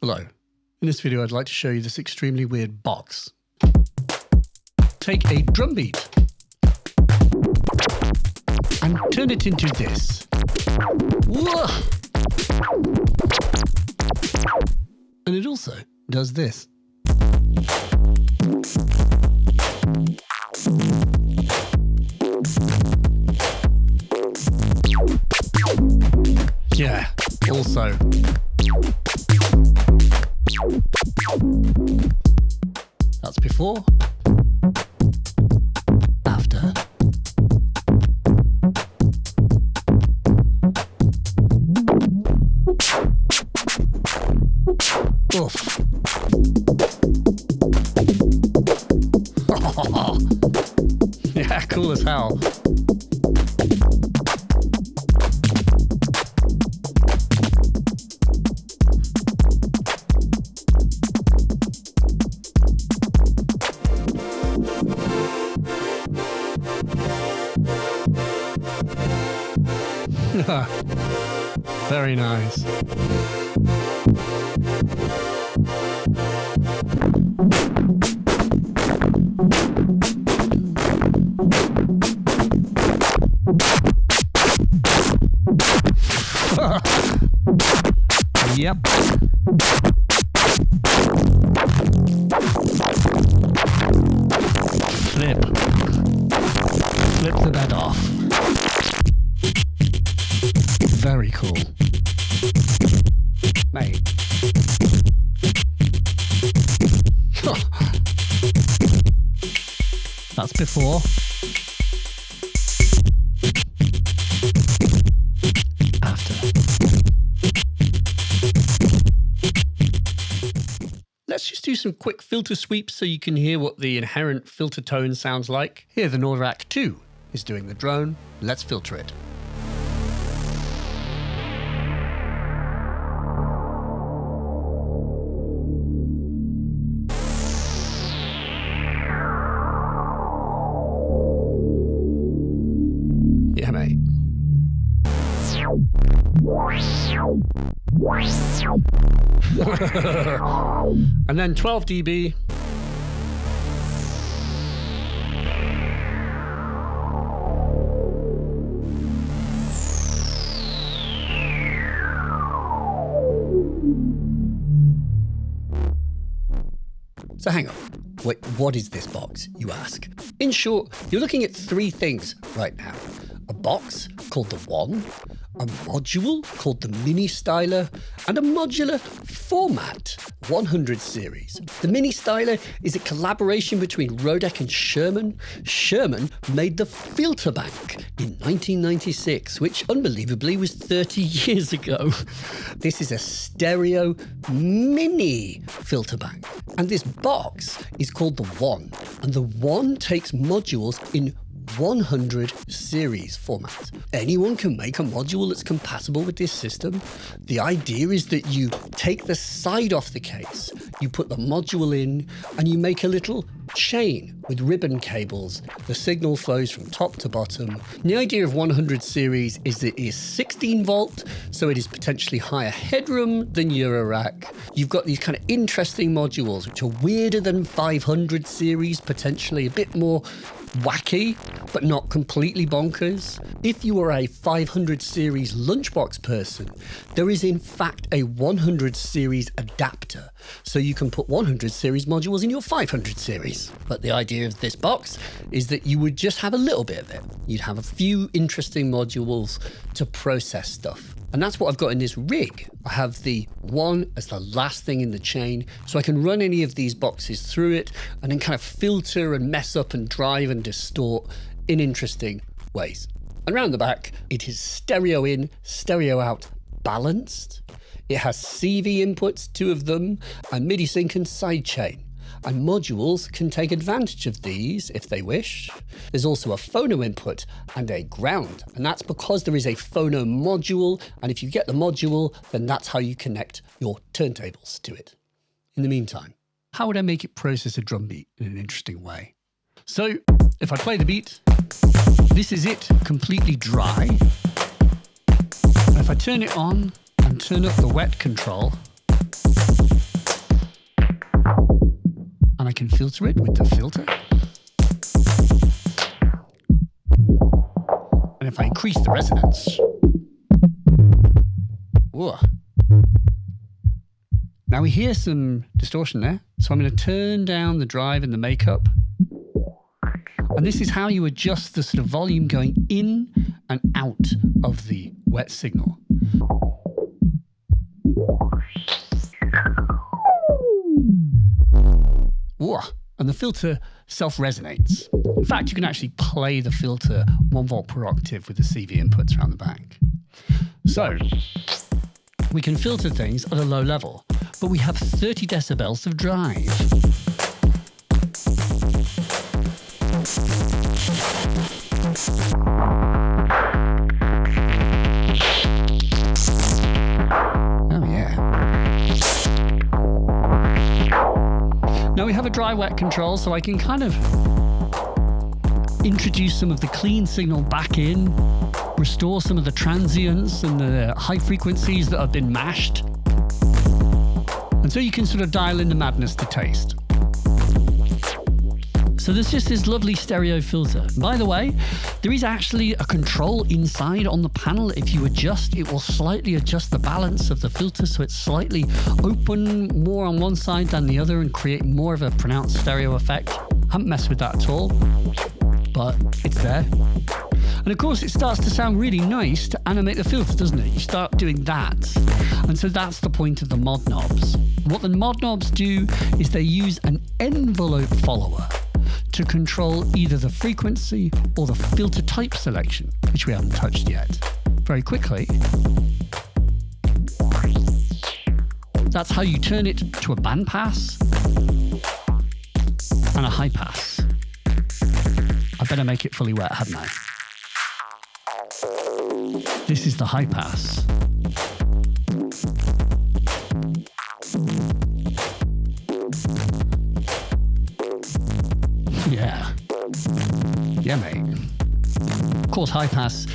Hello. In this video, I'd like to show you this extremely weird box. Take a drum beat and turn it into this. Whoa! And it also does this. Yeah, also. That's before. After. Oof. Yeah, cool as hell. Very nice. Yep. Flip the bed off. Very cool. Mate. That's before. After. Let's just do some quick filter sweeps so you can hear what the inherent filter tone sounds like. Here the Eurorack 2 is doing the drone. Let's filter it. Yeah, mate. And then 12 dB. So hang on. Wait, what is this box, you ask? In short, you're looking at three things right now. A box called the One, a module called the Ministyler, and a modular format 100 series. The Ministyler is a collaboration between Rodeck and Sherman. Sherman made the filter bank in 1996, which unbelievably was 30 years ago. This is a stereo mini filter bank. And this box is called the One. And the One takes modules in 100 series format. Anyone can make a module that's compatible with this system. The idea is that you take the side off the case, you put the module in, and you make a little chain with ribbon cables. The signal flows from top to bottom. And the idea of 100 series is that it is 16 volt, so it is potentially higher headroom than Eurorack. You've got these kind of interesting modules, which are weirder than 500 series, potentially a bit more wacky, but not completely bonkers. If you are a 500 series lunchbox person, there is in fact a 100 series adapter. So you can put 100 series modules in your 500 series. But the idea of this box is that you would just have a little bit of it. You'd have a few interesting modules to process stuff. And that's what I've got in this rig. I have the One as the last thing in the chain, so I can run any of these boxes through it and then kind of filter and mess up and drive and distort in interesting ways. And around the back, it is stereo in, stereo out, balanced. It has CV inputs, 2 of them, and MIDI sync and sidechain. And modules can take advantage of these if they wish. There's also a phono input and a ground, and that's because there is a phono module, and if you get the module, then that's how you connect your turntables to it. In the meantime, how would I make it process a drum beat in an interesting way? So if I play the beat, this is it completely dry. And if I turn it on and turn up the wet control, can filter it with the filter. And if I increase the resonance, whoa. Now we hear some distortion there. So I'm going to turn down the drive and the makeup. And this is how you adjust the sort of volume going in and out of the wet signal. Whoa. And the filter self-resonates. In fact, you can actually play the filter 1 volt per octave with the CV inputs around the back. So we can filter things at a low level, but we have 30 decibels of drive. Oh yeah. Now we have a dry-wet control, so I can kind of introduce some of the clean signal back in, restore some of the transients and the high frequencies that have been mashed. And so you can sort of dial in the madness to taste. So there's just this lovely stereo filter. By the way, there is actually a control inside on the panel. If you adjust, it will slightly adjust the balance of the filter so it's slightly open more on one side than the other and create more of a pronounced stereo effect. Haven't messed with that at all, but it's there. And of course, it starts to sound really nice to animate the filter, doesn't it? You start doing that. And so that's the point of the mod knobs. What the mod knobs do is they use an envelope follower to control either the frequency or the filter type selection, which we haven't touched yet. Very quickly. That's how you turn it to a bandpass and a high pass. I better make it fully wet, hadn't I? This is the high pass. Yeah, mate. Of course, high pass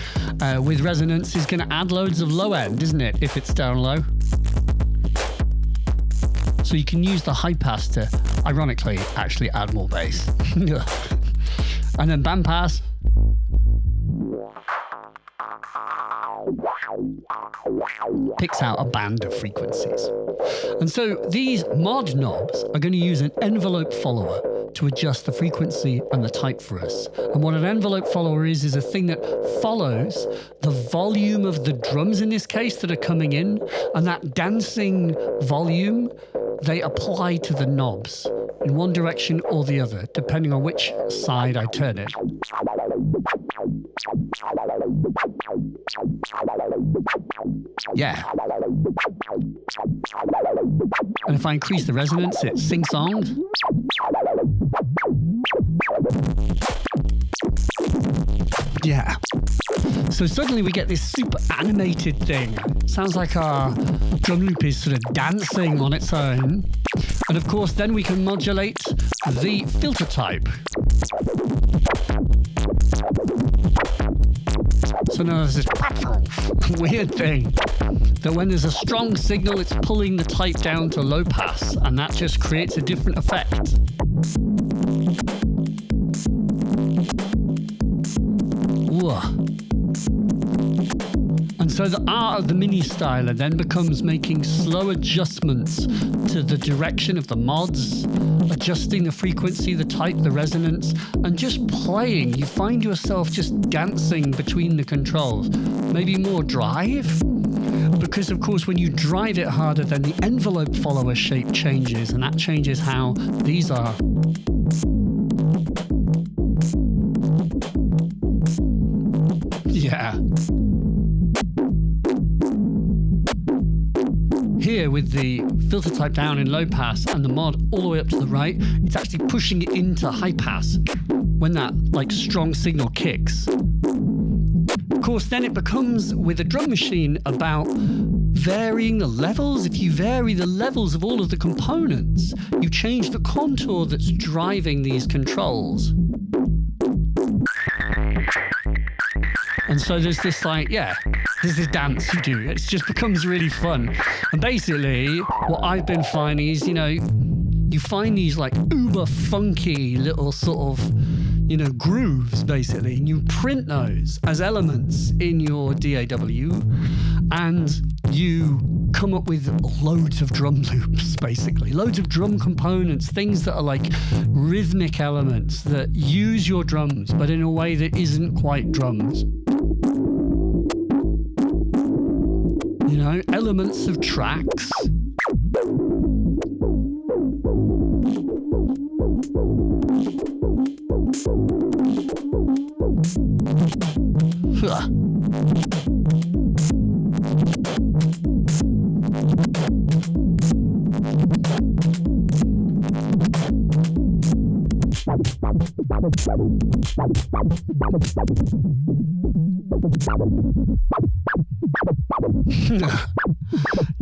with resonance is going to add loads of low end, isn't it, if it's down low? So you can use the high pass to, ironically, actually add more bass. And then bandpass. Picks out a band of frequencies. And so these mod knobs are going to use an envelope follower to adjust the frequency and the type for us. And what an envelope follower is a thing that follows the volume of the drums in this case that are coming in, and that dancing volume they apply to the knobs in one direction or the other, depending on which side I turn it. Yeah. And if I increase the resonance, it sing-songs. Yeah. So suddenly we get this super animated thing. Sounds like our drum loop is sort of dancing on its own. And of course, then we can modulate the filter type. So now there's this weird thing that when there's a strong signal, it's pulling the type down to low pass, and that just creates a different effect. Whoa. And so the art of the Ministyler then becomes making slow adjustments to the direction of the mods, adjusting the frequency, the type, the resonance, and just playing. You find yourself just dancing between the controls. Maybe more drive, because of course when you drive it harder, then the envelope follower shape changes, and that changes how these are. Yeah. Here with the filter type down in low pass and the mod all the way up to the right, it's actually pushing it into high pass when that like strong signal kicks. Of course, then it becomes with a drum machine about varying the levels. If you vary the levels of all of the components, you change the contour that's driving these controls. And so there's this there's this dance you do. It just becomes really fun. And basically, what I've been finding is, you you find these like uber funky little sort of, grooves basically, and you print those as elements in your DAW, and you come up with loads of drum loops, basically, loads of drum components, things that are like rhythmic elements that use your drums, but in a way that isn't quite drums. Elements of tracks.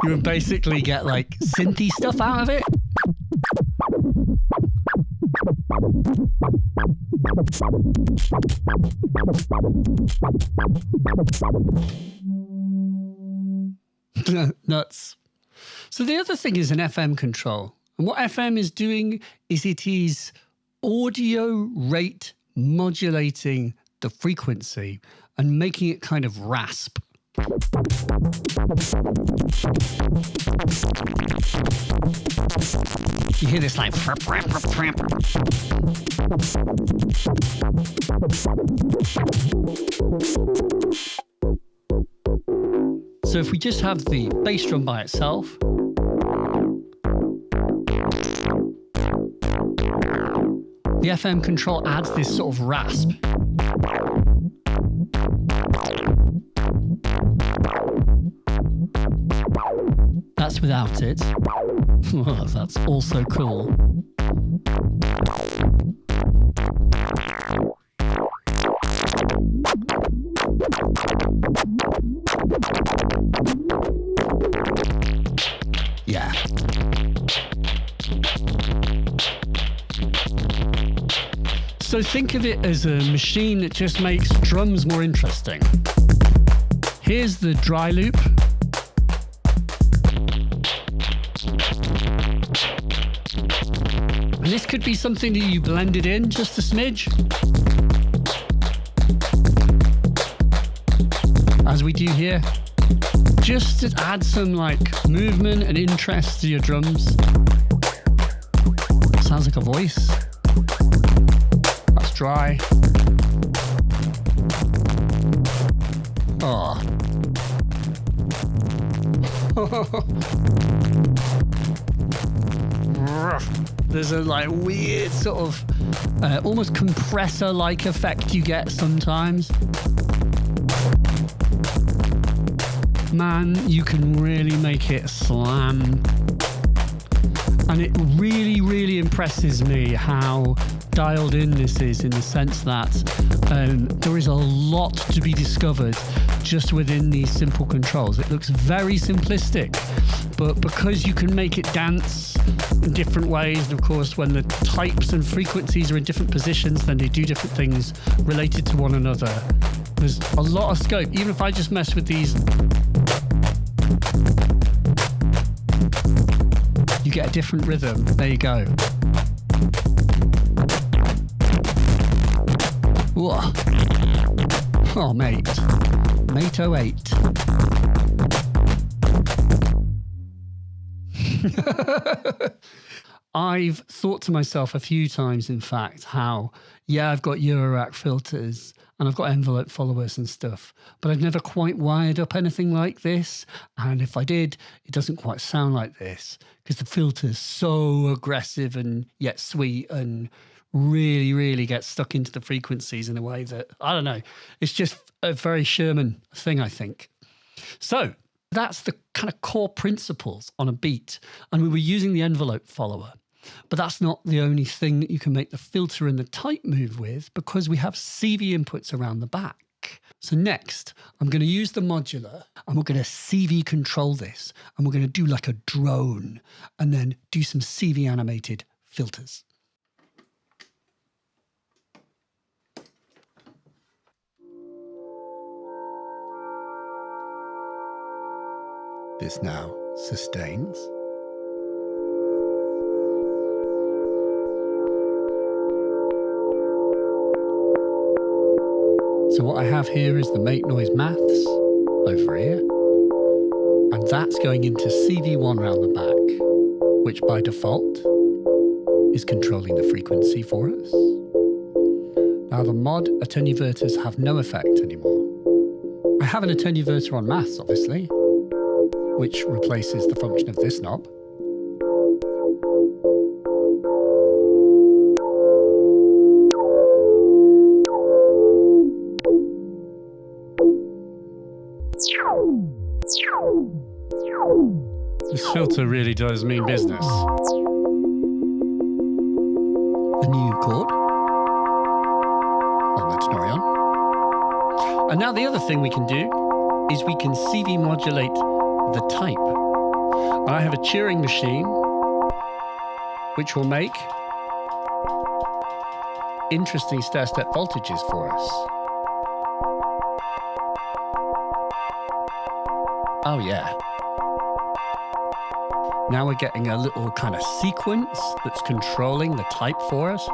You would basically get like synthy stuff out of it. Nuts. So the other thing is an FM control. And what FM is doing is it is audio rate modulating the frequency and making it kind of rasp. You hear this like frap, frap, frap, frap. So if we just have the bass drum by itself, the FM control adds this sort of rasp. That's without it. Oh, that's also cool. Yeah. So think of it as a machine that just makes drums more interesting. Here's the dry loop. And this could be something that you blended in just a smidge, as we do here, just to add some like movement and interest to your drums. Sounds like a voice. That's dry. Oh. There's a like weird sort of almost compressor-like effect you get sometimes. Man, you can really make it slam. And it really, really impresses me how dialed in this is, in the sense that there is a lot to be discovered just within these simple controls. It looks very simplistic, but because you can make it dance in different ways, and of course when the types and frequencies are in different positions, then they do different things related to one another. There's a lot of scope. Even if I just mess with these, you get a different rhythm. There you go. Whoa. Oh, mate. Mate 08. I've thought to myself a few times, in fact, how, yeah, I've got Eurorack filters and I've got envelope followers and stuff, but I've never quite wired up anything like this. And if I did, it doesn't quite sound like this because the filter's so aggressive and yet sweet and really, really gets stuck into the frequencies in a way that, I don't know, it's just a very Sherman thing, I think. So that's the kind of core principles on a beat. And we were using the envelope follower. But that's not the only thing that you can make the filter and the type move with, because we have CV inputs around the back. So next, I'm going to use the modular and we're going to CV control this. And we're going to do like a drone and then do some CV animated filters. This now sustains. here is the make noise maths over here. And that's going into CV1 around the back, which by default is controlling the frequency for us. Now the mod attenuverters have no effect anymore. I have an attenuverter on maths, obviously, which replaces the function of this knob. This filter really does mean business. A new chord on the Tenori-On. And now the other thing we can do is we can CV modulate the type. And I have a Turing machine which will make interesting stair-step voltages for us. Oh yeah. Now we're getting a little kind of sequence that's controlling the type for us.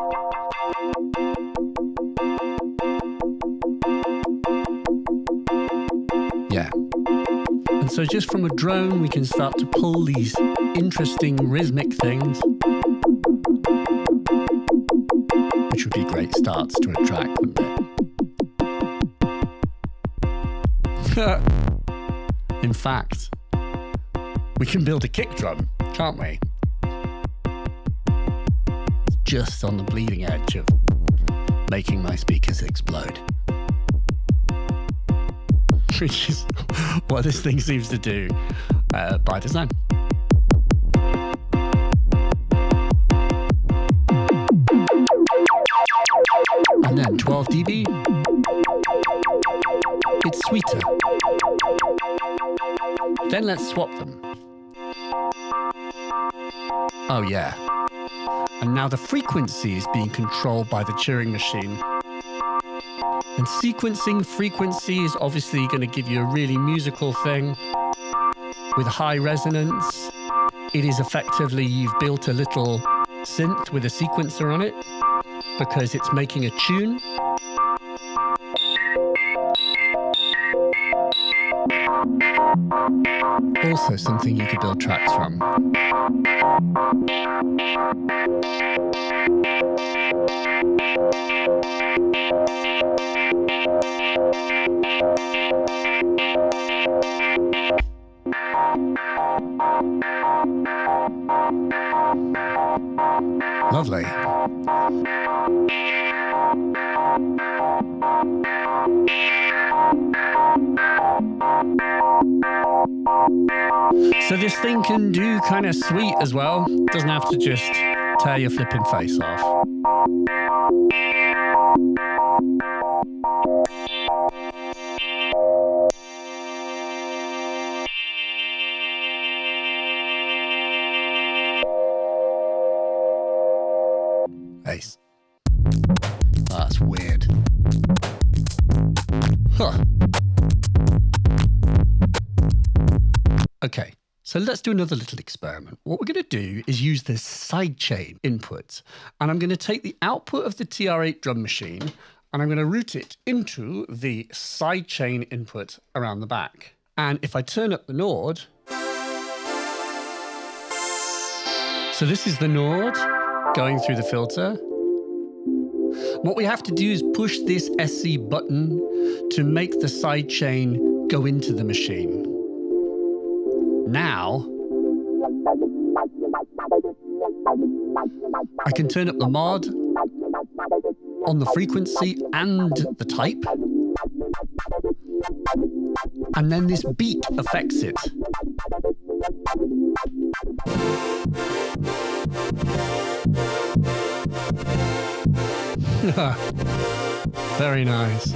Yeah. And so just from a drone, we can start to pull these interesting rhythmic things, which would be great starts to a track, wouldn't it? In fact, we can build a kick drum, can't we? Just on the bleeding edge of making my speakers explode. Which is what this thing seems to do by design. And then 12 dB, it's sweeter. Then let's swap them. Oh yeah. And now the frequency is being controlled by the Turing machine. And sequencing frequency is obviously going to give you a really musical thing with high resonance. It is effectively, you've built a little synth with a sequencer on it because it's making a tune. Also something you could build tracks from. Lovely. So this thing can do kind of sweet as well. Doesn't have to just tear your flipping face off. Ace. Oh, that's weird. Huh. Okay, so let's do another little experiment. What we're going to do is use this sidechain input, and I'm going to take the output of the TR8 drum machine, and I'm going to route it into the sidechain input around the back. And if I turn up the Nord, so this is the Nord going through the filter. What we have to do is push this SC button to make the sidechain go into the machine. Now, I can turn up the mod on the frequency and the type. And then this beat affects it. Very nice.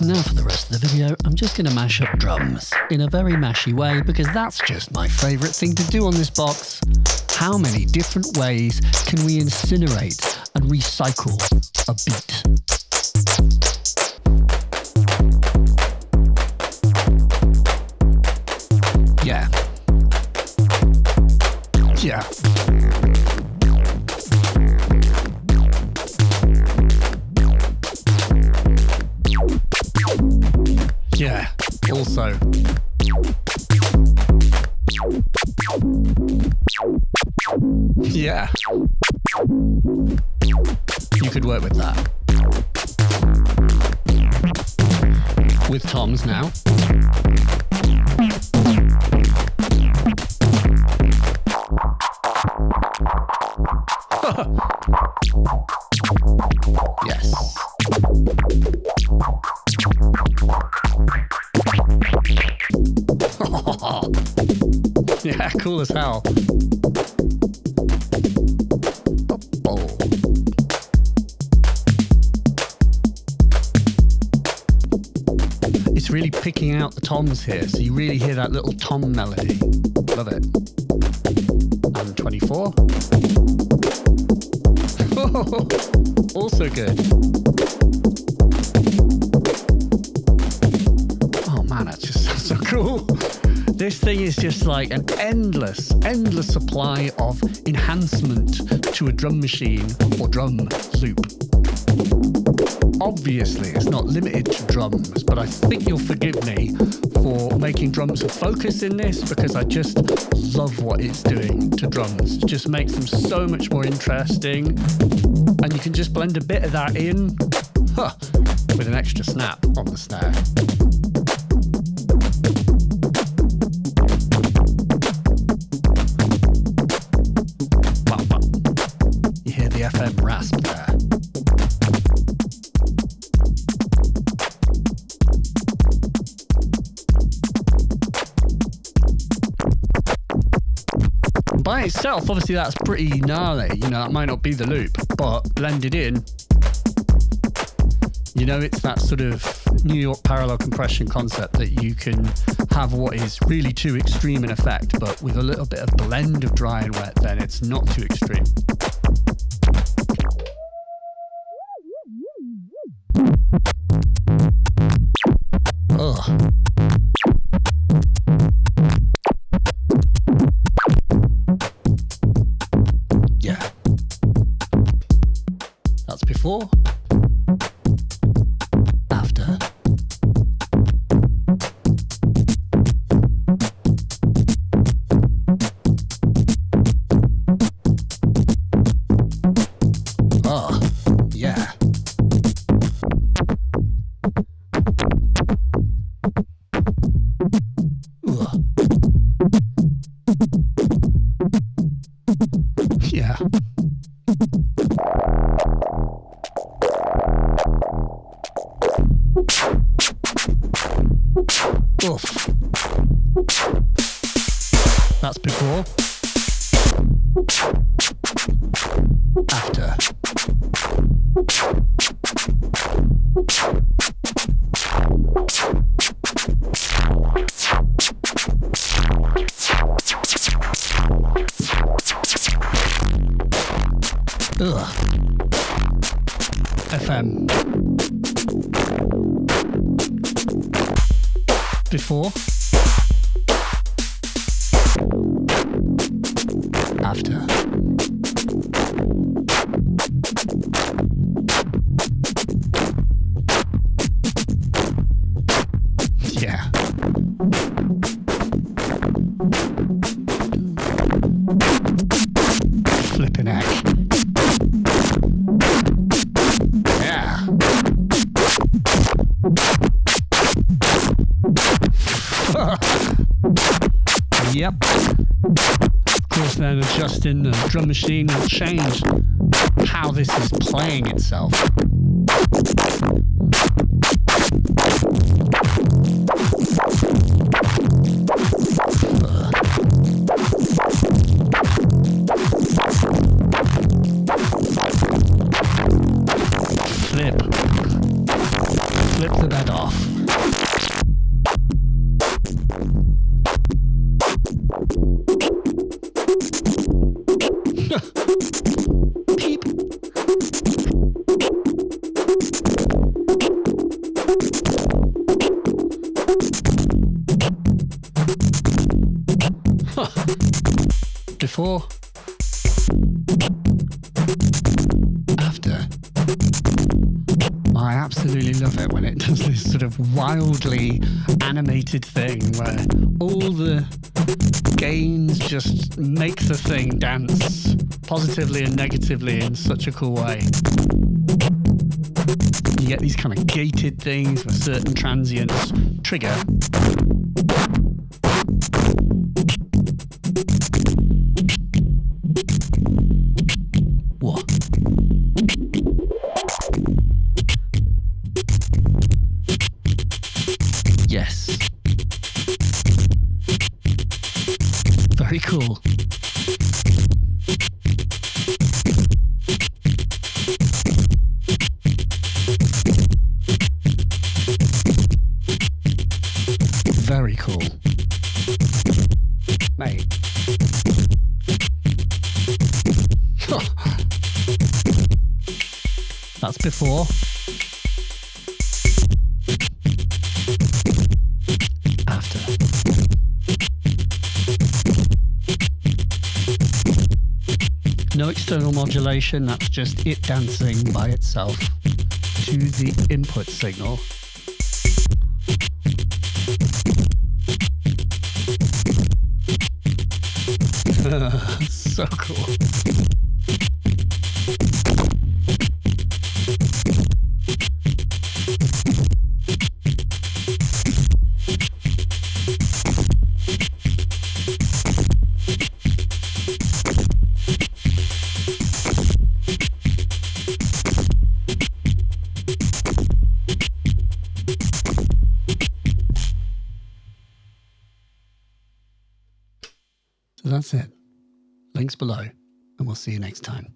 Now for the rest of the video, I'm just going to mash up drums in a very mashy way because that's just my favourite thing to do on this box. How many different ways can we incinerate and recycle a beat? Yeah. Yeah. Yeah, also. Yeah. You could work with that. With toms now. Yes. Yeah, cool as hell. Oh. It's really picking out the toms here, so you really hear that little tom melody. Love it. And 24. Also good. Oh man, that's just so cool. This thing is just like an endless supply of enhancement to a drum machine or drum loop. Obviously, it's not limited to drums, but I think you'll forgive me for making drums a focus in this because I just love what it's doing to drums. It just makes them so much more interesting. And you can just blend a bit of that in with an extra snap on the snare. FM rasp there. By itself, obviously that's pretty gnarly, you know, that might not be the loop, but blended in, you know, it's that sort of New York parallel compression concept that you can have what is really too extreme in effect, but with a little bit of blend of dry and wet, then it's not too extreme. Ugh. Yeah. That's before. After. Oh, yeah. Yeah. Oof. That's before. After. Ugh. FM. Before. After. Yeah. Flipping heck. Yeah. Yep. Of course, then adjusting the drum machine will change how this is playing itself. Flip the bed off. before, after. I absolutely love it when it does this sort of wildly animated thing where all the gains just make the thing dance positively and negatively in such a cool way. You get these kind of gated things where certain transients trigger. What? Yes. Very cool. Very cool. Mate. That's before. After. No external modulation, that's just it dancing by itself to the input signal. So cool. So that's it. Links below, and we'll see you next time.